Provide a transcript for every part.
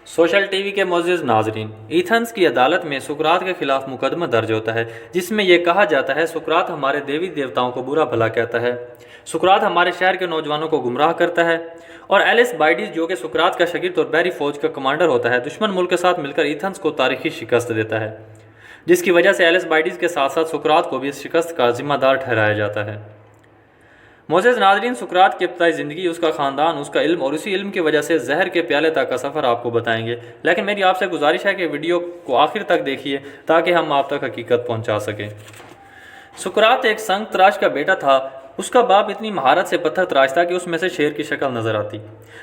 Social TV के मुअज़्ज़िज़ नाज़रीन, Athens की अदालत में सुकरात के खिलाफ मुकदमा दर्ज होता है जिसमें यह कहा जाता है सुकरात हमारे देवी देवताओं को बुरा भला कहता है, सुकरात हमारे शहर के नौजवानों को गुमराह करता है। और एलिसबाइडिस जो कि सुकरात का शागिर्द और बैरी फौज का कमांडर होता है, दुश्मन मुल्क के साथ मिलकर एथेंस को तारीखी शिकस्त देता है, जिसकी वजह से एलिसबाइडिस के साथ साथ सुकरात को भी इस शिकस्त का जिम्मेदार ठहराया जाता है। मोअज़्ज़िज़ नाज़रीन, सुकरात की इब्तिदाई ज़िंदगी, उसका ख़ानदान, उसका इल्म और उसी इल्म की वजह से जहर के प्याले तक का सफ़र आपको बताएंगे। लेकिन मेरी आपसे गुजारिश है कि वीडियो को आखिर तक देखिए ताकि हम आप तक हकीकत पहुंचा सकें। सुकरात एक संग तराश का बेटा था। उसका बाप इतनी महारत से पत्थर तराशता कि उसमें से शेर की शक्ल नज़र आती।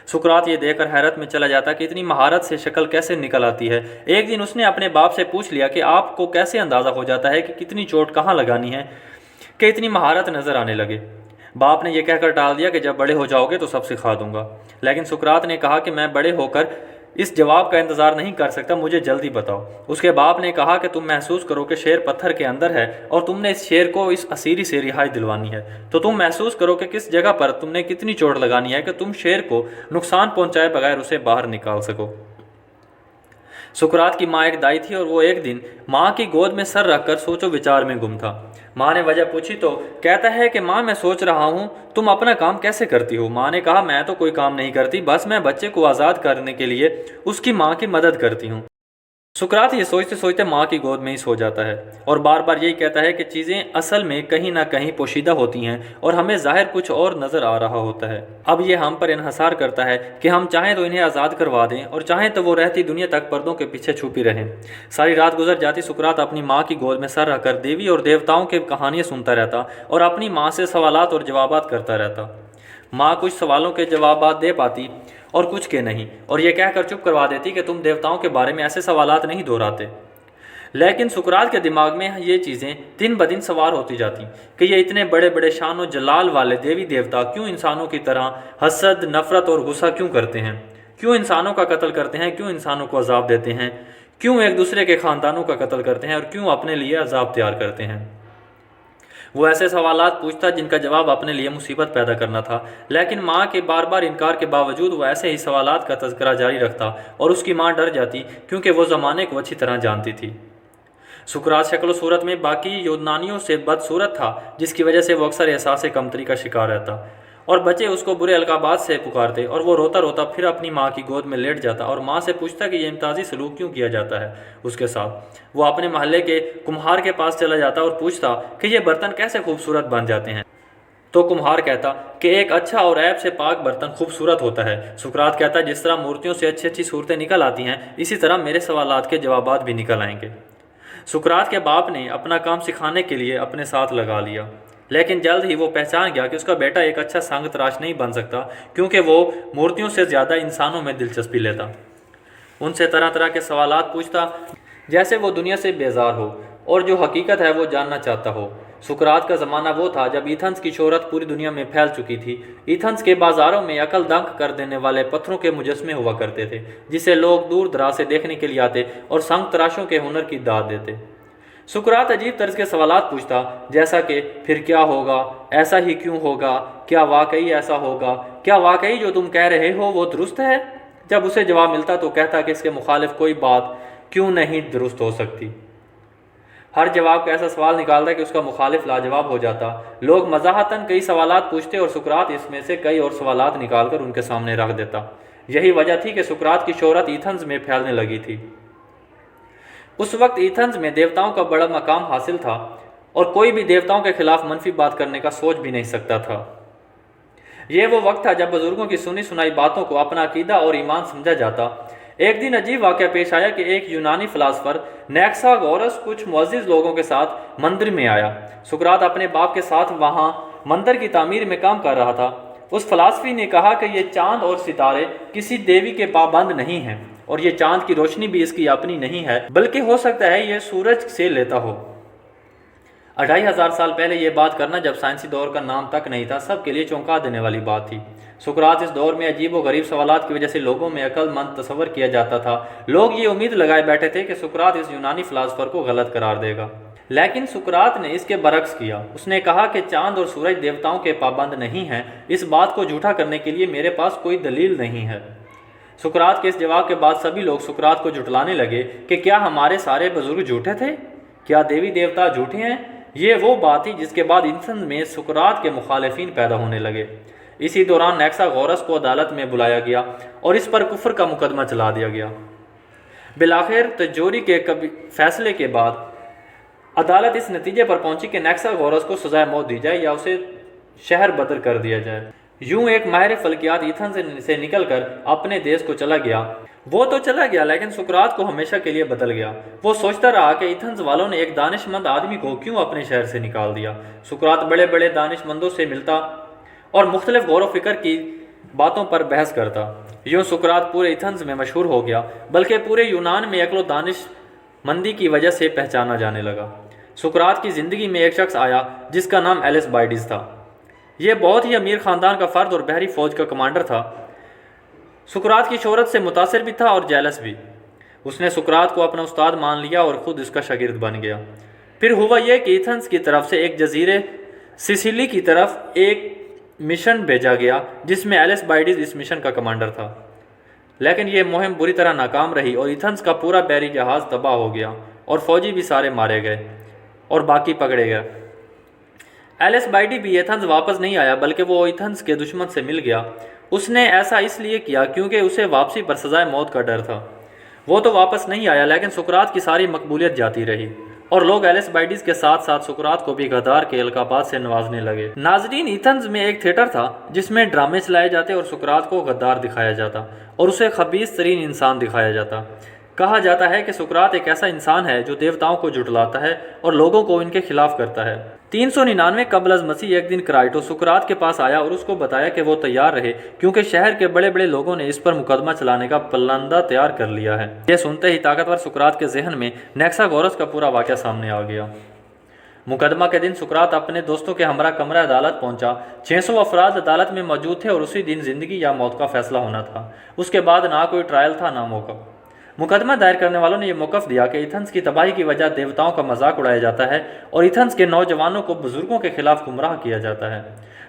सुकरात ये देखकर हैरत में चला जाता कि इतनी महारत से शक्ल कैसे निकल आती है। एक दिन उसने अपने बाप से पूछ लिया कि आपको कैसे अंदाज़ा हो जाता है कि कितनी चोट कहाँ लगानी है कि इतनी महारत नज़र आने लगे। बाप ने यह कहकर टाल दिया कि जब बड़े हो जाओगे तो सब सिखा दूंगा। लेकिन सुकरात ने कहा कि मैं बड़े होकर इस जवाब का इंतज़ार नहीं कर सकता, मुझे जल्दी बताओ। उसके बाप ने कहा कि तुम महसूस करो कि शेर पत्थर के अंदर है और तुमने इस शेर को इस असीरी से रिहाई दिलवानी है, तो तुम महसूस करो कि किस जगह पर तुमने कितनी चोट लगानी है कि तुम शेर को नुकसान पहुंचाए बगैर उसे बाहर निकाल सको। सुकरात की माँ एक दाई थी और वो एक दिन माँ की गोद में सर रखकर सोचो विचार में गुम था। माँ ने वजह पूछी तो कहता है कि माँ मैं सोच रहा हूँ तुम अपना काम कैसे करती हो। माँ ने कहा मैं तो कोई काम नहीं करती, बस मैं बच्चे को आज़ाद करने के लिए उसकी माँ की मदद करती हूँ। सुकरात ये सोचते सोचते माँ की गोद में ही सो जाता है और बार बार यही कहता है कि चीज़ें असल में कहीं ना कहीं पोशीदा होती हैं और हमें ज़ाहिर कुछ और नज़र आ रहा होता है। अब ये हम पर इन्हसार करता है कि हम चाहें तो इन्हें आज़ाद करवा दें और चाहें तो वो रहती दुनिया तक पर्दों के पीछे छुपी रहें। सारी रात गुजर जाती, सुकरात अपनी माँ की गोद में सर रखकर देवी और देवताओं की कहानियाँ सुनता रहता और अपनी माँ से सवालात और जवाबात करता रहता। माँ कुछ सवालों के जवाब दे पाती और कुछ के नहीं, और यह कहकर चुप करवा देती कि तुम देवताओं के बारे में ऐसे सवालात नहीं दोहराते। लेकिन सुकरात के दिमाग में ये चीज़ें दिन ब दिन सवार होती जाती कि ये इतने बड़े बड़े शान और जलाल वाले देवी देवता क्यों इंसानों की तरह हसद, नफ़रत और गुस्सा क्यों करते हैं, क्यों इंसानों का कत्ल करते हैं, क्यों इंसानों को अजाब देते हैं, क्यों एक दूसरे के ख़ानदानों का कत्ल करते हैं और क्यों अपने लिए अजाब तैयार करते हैं। वो ऐसे सवालात पूछता जिनका जवाब अपने लिए मुसीबत पैदा करना था। लेकिन माँ के बार बार इनकार के बावजूद वो ऐसे ही सवालात का तज़किरा जारी रखता और उसकी माँ डर जाती क्योंकि वो ज़माने को अच्छी तरह जानती थी। सुकरात शक्ल सूरत में बाकी यूनानियों से बदसूरत था, जिसकी वजह से वो अक्सर एहसास कमतरी का शिकार रहता और बच्चे उसको बुरे अलकाबात से पुकारते और वो रोता रोता फिर अपनी माँ की गोद में लेट जाता और माँ से पूछता कि ये इम्तियाजी सलूक क्यों किया जाता है उसके साथ। वो अपने महल्ले के कुम्हार के पास चला जाता और पूछता कि ये बर्तन कैसे खूबसूरत बन जाते हैं। तो कुम्हार कहता कि एक अच्छा और ऐब से पाक बर्तन खूबसूरत होता है। सुकरात कहता जिस तरह मूर्तियों से अच्छी अच्छी सूरतें निकल आती हैं, इसी तरह मेरे सवालात के जवाबात भी निकल आएंगे। सुकरात के बाप ने अपना काम सिखाने के लिए अपने साथ लगा लिया, लेकिन जल्द ही वो पहचान गया कि उसका बेटा एक अच्छा संग तराश नहीं बन सकता क्योंकि वो मूर्तियों से ज़्यादा इंसानों में दिलचस्पी लेता, उनसे तरह तरह के सवालात पूछता जैसे वो दुनिया से बेजार हो और जो हकीकत है वो जानना चाहता हो। सुकरात का ज़माना वो था जब एथेंस की शोहरत पूरी दुनिया में फैल चुकी थी। एथेंस के बाज़ारों में अकल दंग कर देने वाले पत्थरों के मुजस्मे हुआ करते थे जिसे लोग दूर दराज से देखने के लिए आते और संग तराशों के हुनर की दाद देते। सुकरात अजीब तर्ज के सवालात पूछता जैसा कि फिर क्या होगा, ऐसा ही क्यों होगा, क्या वाकई ऐसा होगा, क्या वाकई जो तुम कह रहे हो वो दुरुस्त है। जब उसे जवाब मिलता तो कहता कि इसके मुखालिफ कोई बात क्यों नहीं दुरुस्त हो सकती। हर जवाब का ऐसा सवाल निकालता कि उसका मुखालिफ लाजवाब हो जाता। लोग मज़ाहतन कई सवालात पूछते और सुकरात इसमें से कई और सवालात निकालकर उनके सामने रख देता। यही वजह थी कि सुकरात की शोहरत एथेंस में फैलने लगी थी। उस वक्त एथेंस में देवताओं का बड़ा मकाम हासिल था और कोई भी देवताओं के खिलाफ मनफी बात करने का सोच भी नहीं सकता था। यह वो वक्त था जब बुजुर्गों की सुनी सुनाई बातों को अपना अकीदा और ईमान समझा जाता। एक दिन अजीब वाक़या पेश आया कि एक यूनानी फ़िलासफ़र नेक्सागोरस कुछ मुअज़्ज़िज़ लोगों के साथ मंदिर में आया। सुकरात अपने बाप के साथ वहाँ मंदिर की तामीर में काम कर रहा था। उस फ़िलासफ़ी ने कहा कि ये चाँद और सितारे किसी देवी के पाबंद नहीं हैं और ये चाँद की रोशनी भी इसकी अपनी नहीं है, बल्कि हो सकता है ये सूरज से लेता हो। 2500 साल पहले ये बात करना, जब साइंसी दौर का नाम तक नहीं था, सबके लिए चौंका देने वाली बात थी। सुकरात इस दौर में अजीब व गरीब सवालात की वजह से लोगों में अक्लमंद तस्वर किया जाता था। लोग ये उम्मीद लगाए बैठे थे कि सुकरात इस यूनानी फ़िलासफ़र को गलत करार देगा, लेकिन सुकरात ने इसके बरक्स किया। उसने कहा कि चाँद और सूरज देवताओं के पाबंद नहीं हैं। इस बात को झूठा करने के लिए मेरे पास कोई दलील नहीं है। سقراط کے اس جواب کے بعد سبھی لوگ سقراط کو جھٹلانے لگے کہ کیا ہمارے سارے بزرگ جھوٹے تھے؟ کیا دیوی دیوتا جھوٹے ہیں؟ یہ وہ بات تھی جس کے بعد ایتھنز میں سقراط کے مخالفین پیدا ہونے لگے۔ اسی دوران انیکساگورس کو عدالت میں بلایا گیا اور اس پر کفر کا مقدمہ چلا دیا گیا۔ بالآخر تجوری کے فیصلے کے بعد عدالت اس نتیجے پر پہنچی کہ انیکساگورس کو سزائے موت دی جائے یا اسے شہر بدر کر دیا جائے۔ یوں ایک ماہر فلکیات ایتھنز سے نکل کر اپنے دیس کو چلا گیا۔ وہ تو چلا گیا لیکن سقراط کو ہمیشہ کے لیے بدل گیا۔ وہ سوچتا رہا کہ ایتھنز والوں نے ایک دانش مند آدمی کو کیوں اپنے شہر سے نکال دیا۔ سقراط بڑے بڑے دانش مندوں سے ملتا اور مختلف غور و فکر کی باتوں پر بحث کرتا۔ یوں سقراط پورے ایتھنز میں مشہور ہو گیا، بلکہ پورے یونان میں عقل و دانش مندی کی وجہ سے پہچانا جانے لگا۔ سقراط کی زندگی میں ایک شخص آیا جس کا نام ایلسبائیڈس تھا۔ یہ بہت ہی امیر خاندان کا فرد اور بحری فوج کا کمانڈر تھا۔ سقراط کی شہرت سے متاثر بھی تھا اور جیلس بھی۔ اس نے سقراط کو اپنا استاد مان لیا اور خود اس کا شاگرد بن گیا۔ پھر ہوا یہ کہ ایتھنز کی طرف سے ایک جزیرے سسیلی کی طرف ایک مشن بھیجا گیا جس میں ایلسبائیڈس اس مشن کا کمانڈر تھا، لیکن یہ مہم بری طرح ناکام رہی اور ایتھنز کا پورا بحری جہاز تباہ ہو گیا اور فوجی بھی سارے مارے گئے اور باقی پکڑے گئے۔ ایلسبائیڈس بھی ایتھنز واپس نہیں آیا بلکہ وہ ایتھنز کے دشمن سے مل گیا۔ اس نے ایسا اس لیے کیا کیونکہ اسے واپسی پر سزائے موت کا ڈر تھا۔ وہ تو واپس نہیں آیا لیکن سقراط کی ساری مقبولیت جاتی رہی اور لوگ ایلسبائیڈس کے ساتھ ساتھ سقراط کو بھی غدار کے القابات سے نوازنے لگے۔ ناظرین، ایتھنز میں ایک تھیٹر تھا جس میں ڈرامے چلائے جاتے اور سقراط کو غدار دکھایا جاتا اور اسے خبیث ترین انسان دکھایا جاتا۔ کہا جاتا ہے کہ سقراط ایک ایسا انسان ہے جو دیوتاؤں کو جھٹلاتا ہے اور لوگوں کو ان کے خلاف کرتا ہے۔ 399 قبل از مسیح ایک دن کرائٹو سقراط کے پاس آیا اور اس کو بتایا کہ وہ تیار رہے کیونکہ شہر کے بڑے بڑے لوگوں نے اس پر مقدمہ چلانے کا پلندہ تیار کر لیا ہے۔ یہ سنتے ہی طاقتور سقراط کے ذہن میں انیکساگورس کا پورا واقعہ سامنے آ گیا۔ مقدمہ کے دن سقراط اپنے دوستوں کے ہمراہ کمرہ عدالت پہنچا۔ 600 افراد عدالت میں موجود تھے اور اسی دن زندگی یا موت کا فیصلہ ہونا تھا۔ اس کے بعد نہ کوئی ٹرائل تھا نہ موقف۔ مقدمہ دائر کرنے والوں نے یہ موقف دیا کہ ایتھنز کی تباہی کی وجہ دیوتاؤں کا مذاق اڑایا جاتا ہے اور ایتھنز کے نوجوانوں کو بزرگوں کے خلاف گمراہ کیا جاتا ہے۔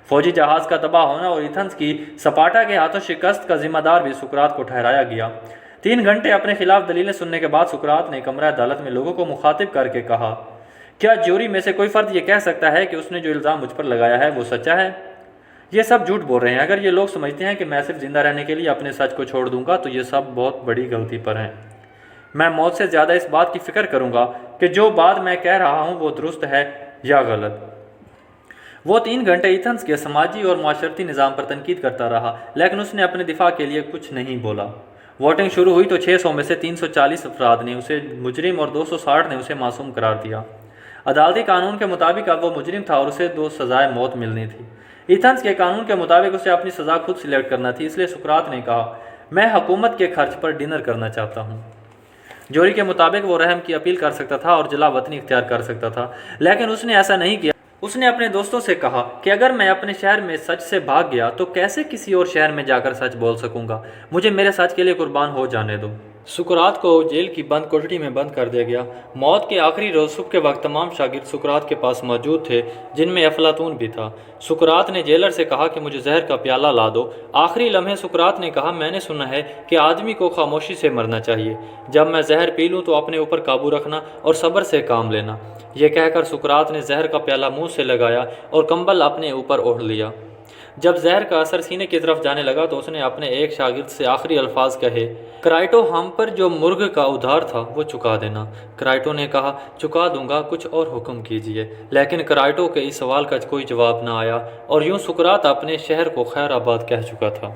فوجی جہاز کا تباہ ہونا اور ایتھنز کی سپارٹا کے ہاتھوں شکست کا ذمہ دار بھی سقراط کو ٹھہرایا گیا۔ 3 گھنٹے اپنے خلاف دلیلیں سننے کے بعد سقراط نے کمرہ عدالت میں لوگوں کو مخاطب کر کے کہا، کیا جوری میں سے کوئی فرد یہ کہہ سکتا ہے کہ اس نے جو الزام مجھ پر لگایا ہے وہ سچا ہے؟ یہ سب جھوٹ بول رہے ہیں۔ اگر یہ لوگ سمجھتے ہیں کہ میں صرف زندہ رہنے کے لیے اپنے سچ کو چھوڑ دوں گا تو یہ سب بہت بڑی غلطی پر ہیں۔ میں موت سے زیادہ اس بات کی فکر کروں گا کہ جو بات میں کہہ رہا ہوں وہ درست ہے یا غلط۔ وہ 3 گھنٹے ایتھنز کے سماجی اور معاشرتی نظام پر تنقید کرتا رہا لیکن اس نے اپنے دفاع کے لیے کچھ نہیں بولا۔ ووٹنگ شروع ہوئی تو 600 میں سے 340 افراد نے اسے مجرم اور 260 نے اسے معصوم قرار دیا۔ عدالتی قانون کے مطابق اب وہ مجرم تھا اور اسے 2 سزائے موت ملنی تھی۔ ایتھنز کے قانون کے مطابق اسے اپنی سزا خود سلیکٹ کرنا تھی، اس لیے سقراط نے کہا، میں حکومت کے خرچ پر ڈنر کرنا چاہتا ہوں۔ جوری کے مطابق وہ رحم کی اپیل کر سکتا تھا اور جلا وطنی اختیار کر سکتا تھا، لیکن اس نے ایسا نہیں کیا۔ اس نے اپنے دوستوں سے کہا کہ اگر میں اپنے شہر میں سچ سے بھاگ گیا تو کیسے کسی اور شہر میں جا کر سچ بول سکوں گا؟ مجھے میرے سچ کے لیے قربان ہو جانے دو۔ سقراط کو جیل کی بند کوٹڑی میں بند کر دیا گیا۔ موت کے آخری روز صبح کے وقت تمام شاگرد سقراط کے پاس موجود تھے جن میں افلاطون بھی تھا۔ سقراط نے جیلر سے کہا کہ مجھے زہر کا پیالہ لا دو۔ آخری لمحے سقراط نے کہا، میں نے سنا ہے کہ آدمی کو خاموشی سے مرنا چاہیے۔ جب میں زہر پی لوں تو اپنے اوپر قابو رکھنا اور صبر سے کام لینا۔ یہ کہہ کر سقراط نے زہر کا پیالہ منہ سے لگایا اور کمبل اپنے اوپر اوڑھ لیا۔ جب زہر کا اثر سینے کی طرف جانے لگا تو اس نے اپنے ایک شاگرد سے آخری الفاظ کہے، کرائٹو، ہم پر جو مرغ کا ادھار تھا وہ چکا دینا۔ کرائٹو نے کہا، چکا دوں گا، کچھ اور حکم کیجیے۔ لیکن کرائٹو کے اس سوال کا کوئی جواب نہ آیا اور یوں سقراط اپنے شہر کو خیر آباد کہہ چکا تھا۔